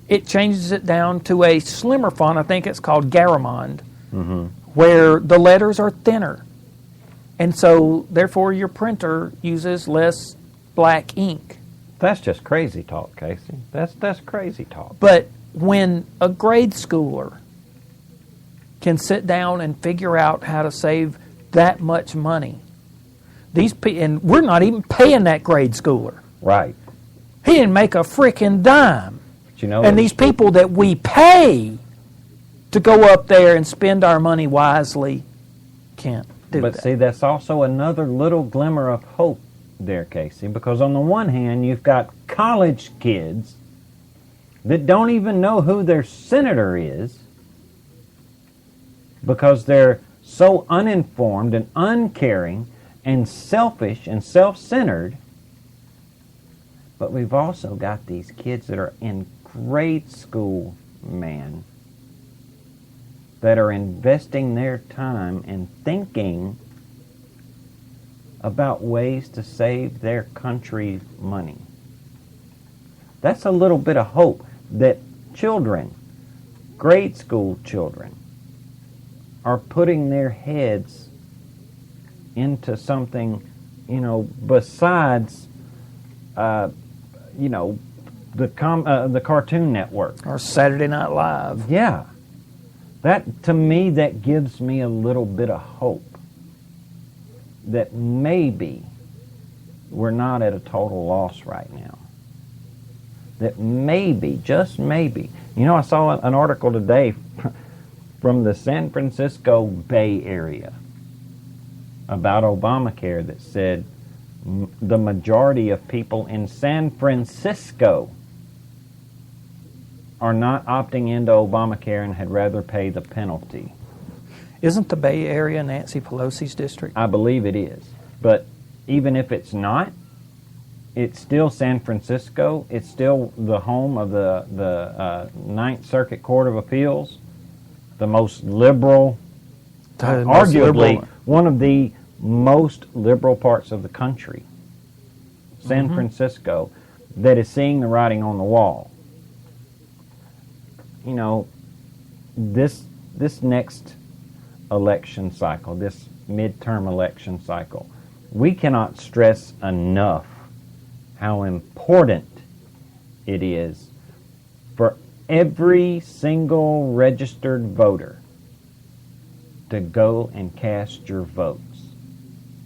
it changes it down to a slimmer font. I think it's called Garamond, where the letters are thinner. And so, therefore, your printer uses less black ink. That's just crazy talk, Casey. That's crazy talk. But when a grade schooler can sit down and figure out how to save that much money, and we're not even paying that grade schooler. Right. He didn't make a frickin' dime. But you know, and these people that we pay to go up there and spend our money wisely can't do that. But see, that's also another little glimmer of hope there, Casey, because on the one hand, you've got college kids that don't even know who their senator is because they're so uninformed and uncaring and selfish and self-centered. But we've also got these kids that are in grade school, man, that are investing their time and thinking about ways to save their country money. That's a little bit of hope that children, grade school children, are putting their heads into something, besides, the Cartoon Network. Or Saturday Night Live. Yeah. That, to me, that gives me a little bit of hope that maybe we're not at a total loss right now. That maybe, just maybe. I saw an article today from the San Francisco Bay Area about Obamacare that said the majority of people in San Francisco are not opting into Obamacare and had rather pay the penalty. Isn't the Bay Area Nancy Pelosi's district? I believe it is. But even if it's not, It's still San Francisco. It's still the home of the Ninth Circuit Court of Appeals, the most liberal, arguably one of the most liberal parts of the country, San Francisco, that is seeing the writing on the wall. You know, this next election cycle, this midterm election cycle, we cannot stress enough how important it is for every single registered voter to go and cast your votes.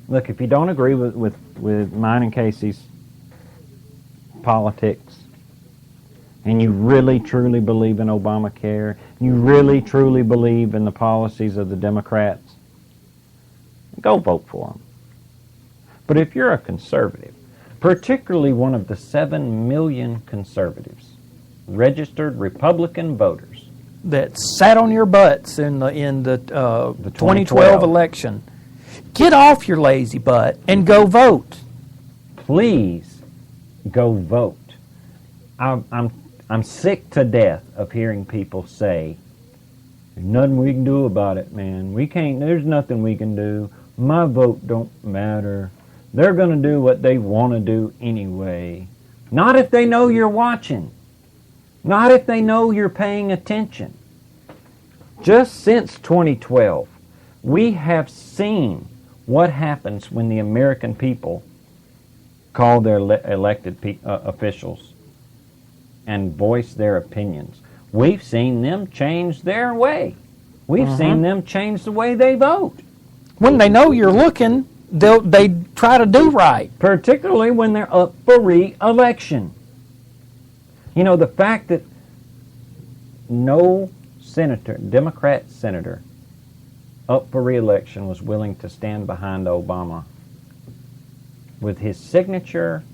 Look, if you don't agree with mine and Casey's politics, and you really truly believe in Obamacare, you really truly believe in the policies of the Democrats, go vote for them. But if you're a conservative, particularly one of the 7 million conservatives, registered Republican voters, that sat on your butts in the 2012 election, get off your lazy butt and go vote. Please go vote. I'm sick to death of hearing people say, "There's nothing we can do about it, man. There's nothing we can do. My vote don't matter. They're going to do what they want to do anyway." Not if they know you're watching. Not if they know you're paying attention. Just since 2012, we have seen what happens when the American people call their elected officials and voice their opinions. We've seen them change their way. We've seen them change the way they vote. When they know you're looking, they try to do right. Particularly when they're up for re-election. You know, the fact that no senator, Democrat senator, up for re-election was willing to stand behind Obama with his signature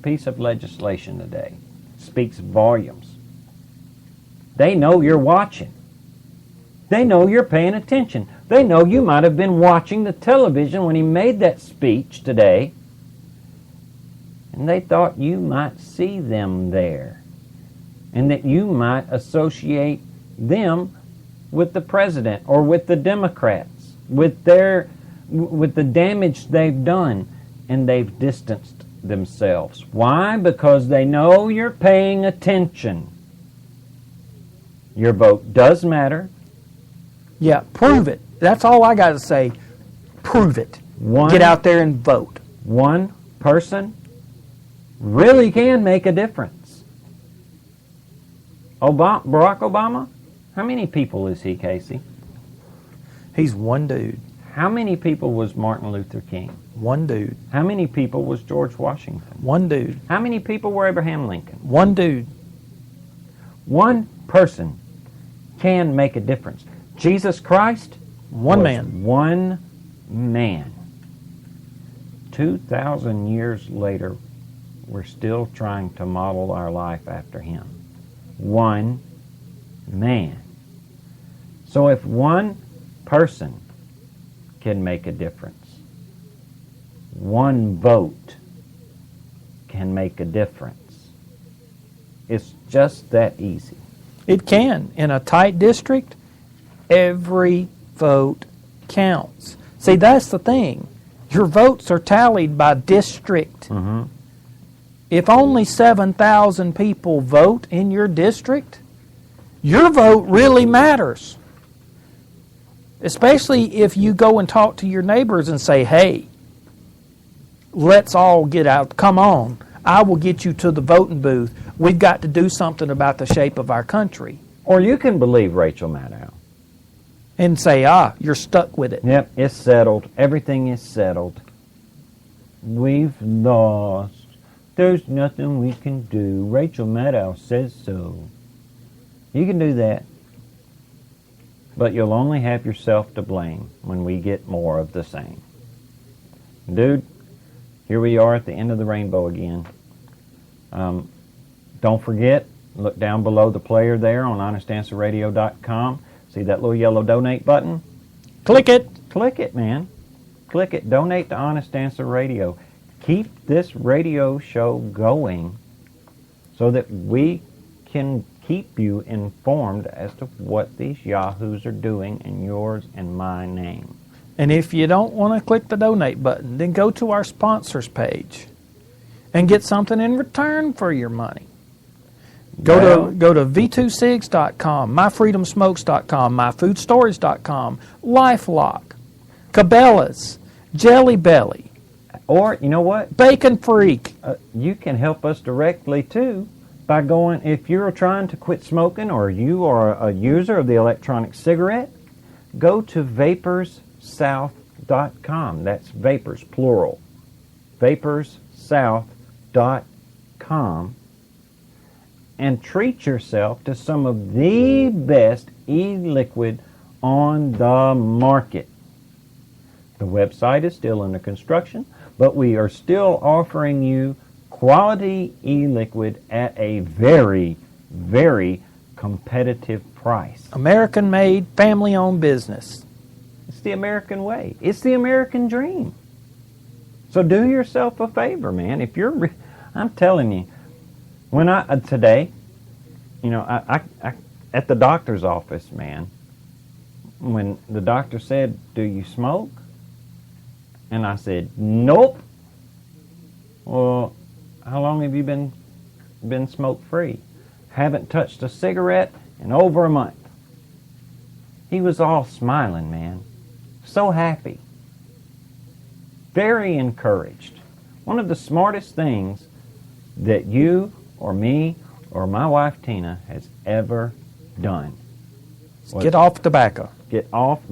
piece of legislation today speaks volumes. They know you're watching. They know you're paying attention. They know you might have been watching the television when he made that speech today, and they thought you might see them there, and that you might associate them with the president or with the Democrats, with the damage they've done, and they've distanced themselves. Why? Because they know you're paying attention. Your vote does matter. Yeah, prove it. That's all I got to say. Prove it. Get out there and vote. One person really can make a difference. Barack Obama, how many people is he, Casey? He's one dude. How many people was Martin Luther King? One dude. How many people was George Washington? One dude. How many people were Abraham Lincoln? One dude. One person can make a difference. Jesus Christ, one man. One man. 2,000 years later, we're still trying to model our life after him. One man. So if one person can make a difference, one vote can make a difference. It's just that easy. It can. In a tight district, every vote counts. See, that's the thing. Your votes are tallied by district. If only 7,000 people vote in your district, your vote really matters. Especially if you go and talk to your neighbors and say, "Hey, let's all get out. Come on. I will get you to the voting booth. We've got to do something about the shape of our country." Or you can believe Rachel Maddow and say, you're stuck with it. Yep, it's settled. Everything is settled. We've lost. There's nothing we can do. Rachel Maddow says so. You can do that. But you'll only have yourself to blame when we get more of the same. Dude, here we are at the end of the rainbow again. Don't forget, look down below the player there on honestanswerradio.com. See that little yellow donate button? Click it. Click it, man. Click it. Donate to Honest Answer Radio. keep this radio show going so that we can keep you informed as to what these yahoos are doing in yours and my name. And if you don't want to click the donate button, then go to our sponsors page and get something in return for your money. Go to v2sigs.com, myfreedomsmokes.com, myfoodstorage.com, LifeLock, Cabela's, Jelly Belly, or you know what? Bacon Freak. You can help us directly too by going, if you're trying to quit smoking or you are a user of the electronic cigarette, go to vaporssouth.com. That's vapors, plural. vaporssouth.com, and treat yourself to some of the best e-liquid on the market. The website is still under construction, but we are still offering you quality e-liquid at a very, very competitive price. American-made, family-owned business. It's the American way. It's the American dream. So do yourself a favor, man. If you're, I'm telling you, when today, you know, I at the doctor's office, man, when the doctor said, "Do you smoke?" and I said, "Nope." Well, how long have you been smoke-free? Haven't touched a cigarette in over a month. He was all smiling, man. So happy. Very encouraged. One of the smartest things that you or me or my wife Tina has ever done. Get off tobacco. Get off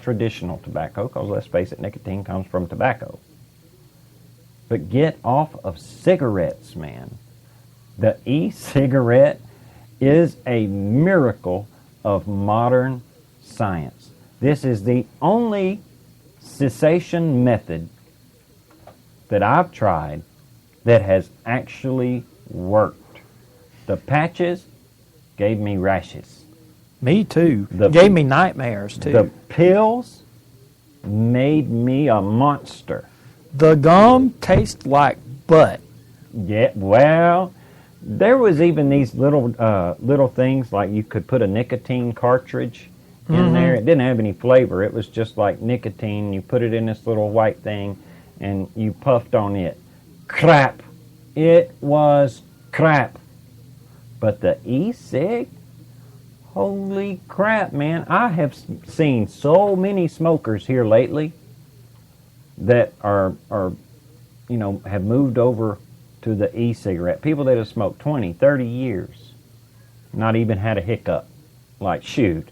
traditional tobacco, because let's face it, nicotine comes from tobacco. But get off of cigarettes, man. The e-cigarette is a miracle of modern science. This is the only cessation method that I've tried that has actually worked. The patches gave me rashes. Me too. Gave me nightmares too. The pills made me a monster. The gum tastes like butt. Yeah, well, there was even these little things like you could put a nicotine cartridge in there. It didn't have any flavor. It was just like nicotine. You put it in this little white thing and you puffed on it. Crap. It was crap. But the e-cig, holy crap, man. I have seen so many smokers here lately that are have moved over to the e-cigarette. People that have smoked 20, 30 years, not even had a hiccup. Like, shoot,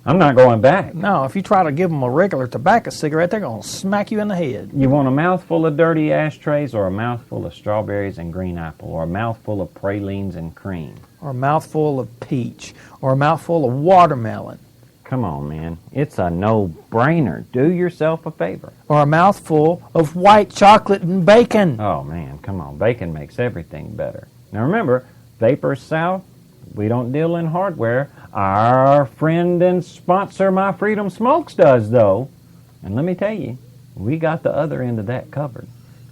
I'm not going back. No, if you try to give them a regular tobacco cigarette, they're going to smack you in the head. You want a mouthful of dirty ashtrays or a mouthful of strawberries and green apple or a mouthful of pralines and cream? Or a mouthful of peach or a mouthful of watermelon. Come on, man. It's a no-brainer. Do yourself a favor. Or a mouthful of white chocolate and bacon. Oh, man, come on. Bacon makes everything better. Now, remember, Vapors South, we don't deal in hardware. Our friend and sponsor, My Freedom Smokes, does, though. And let me tell you, we got the other end of that covered.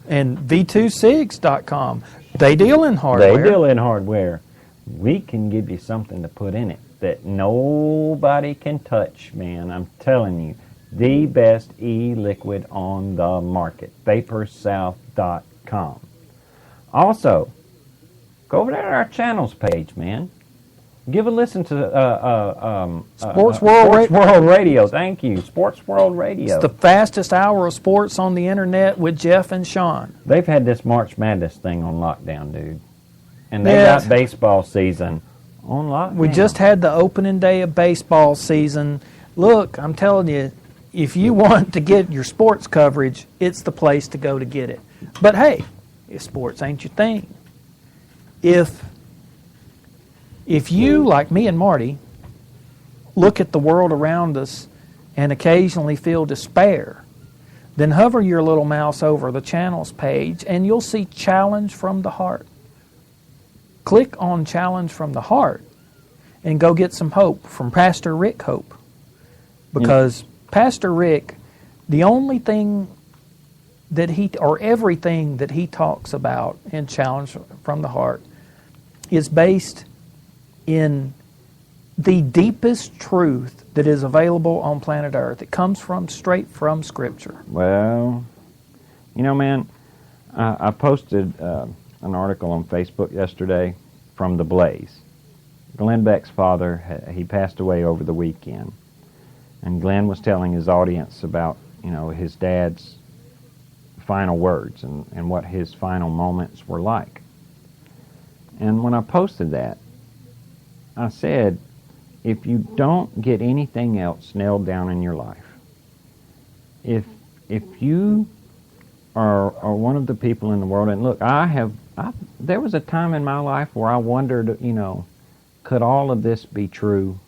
And v2sigs.com, they deal in hardware. They deal in hardware. We can give you something to put in it that nobody can touch, man. I'm telling you, the best e-liquid on the market. vaporssouth.com. Also, go over there to our channels page, man. Give a listen to Sports World Radio. Thank you, Sports World Radio. It's the fastest hour of sports on the internet with Jeff and Sean. They've had this March Madness thing on lockdown, dude. And they got baseball season on lockdown. We just had the opening day of baseball season. Look, I'm telling you, if you want to get your sports coverage, it's the place to go to get it. But hey, if sports ain't your thing, if you, like me and Marty, look at the world around us and occasionally feel despair, then hover your little mouse over the channels page and you'll see Challenge from the Heart. Click on Challenge from the Heart and go get some hope from Pastor Rick Hope. Because Pastor Rick, the only thing that he, or everything that he talks about in Challenge from the Heart, is based in the deepest truth that is available on planet Earth. It comes from straight from Scripture. Well, you know, man, I posted an article on Facebook yesterday from The Blaze. Glenn Beck's father, he passed away over the weekend. And Glenn was telling his audience about, you know, his dad's final words and what his final moments were like. And when I posted that, I said, if you don't get anything else nailed down in your life, if you are one of the people in the world, and look, there was a time in my life where I wondered, you know, could all of this be true?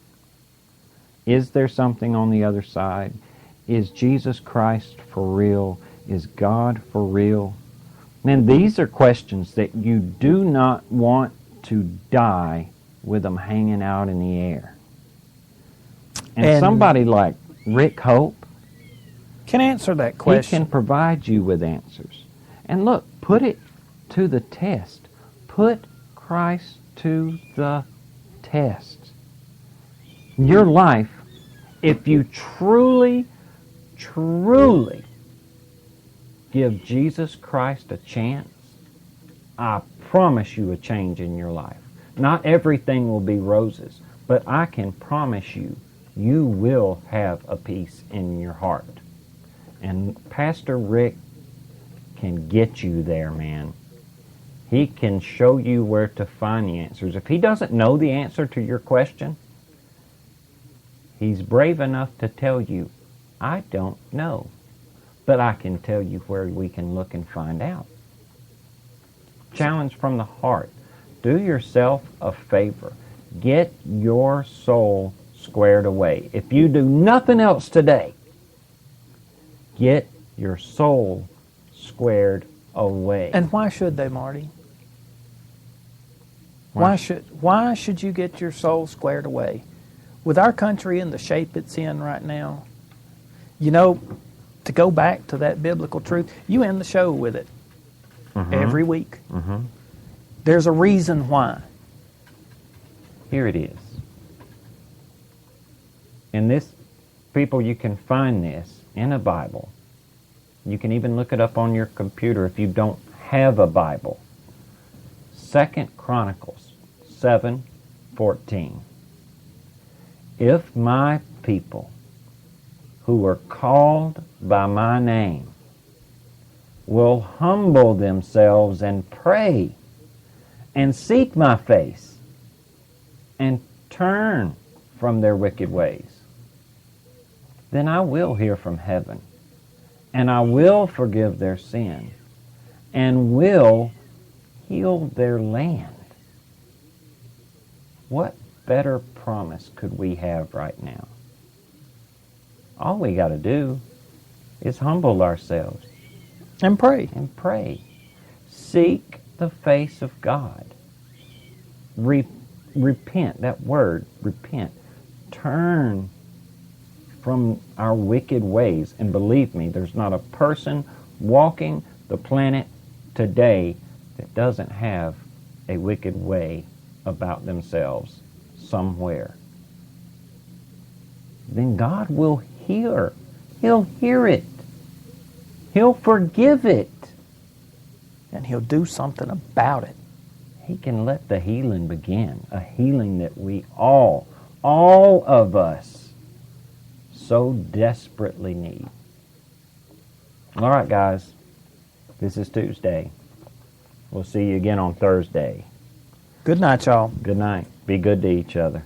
Is there something on the other side? Is Jesus Christ for real? Is God for real? Man, these are questions that you do not want to die with them hanging out in the air. And somebody like Rick Hope can answer that question. He can provide you with answers. And look, put it to the test. Put Christ to the test. Your life, if you truly, truly give Jesus Christ a chance, I promise you a change in your life. Not everything will be roses, but I can promise you, you will have a peace in your heart. And Pastor Rick can get you there, man. He can show you where to find the answers. If he doesn't know the answer to your question, he's brave enough to tell you, I don't know, but I can tell you where we can look and find out. Challenge from the heart. Do yourself a favor. Get your soul squared away. If you do nothing else today, get your soul squared away. And why should they, Marty? Why should you get your soul squared away? With our country in the shape it's in right now, you know, to go back to that biblical truth, you end the show with it every week. There's a reason why. Here it is. And this, people, you can find this in a Bible. You can even look it up on your computer if you don't have a Bible. 2 Chronicles 7:14. If my people who are called by my name will humble themselves and pray and seek my face and turn from their wicked ways, then I will hear from heaven, and I will forgive their sin, and will heal their land. What better promise could we have right now? All we got to do is humble ourselves. And pray. And pray. Seek the face of God. Repent, that word, repent. Turn from our wicked ways. And believe me, there's not a person walking the planet today that doesn't have a wicked way about themselves somewhere. Then God will hear. He'll hear it. He'll forgive it. And He'll do something about it. He can let the healing begin. A healing that we all of us, so desperately need. All right, guys. This is Tuesday. We'll see you again on Thursday. Good night, y'all. Good night. Be good to each other.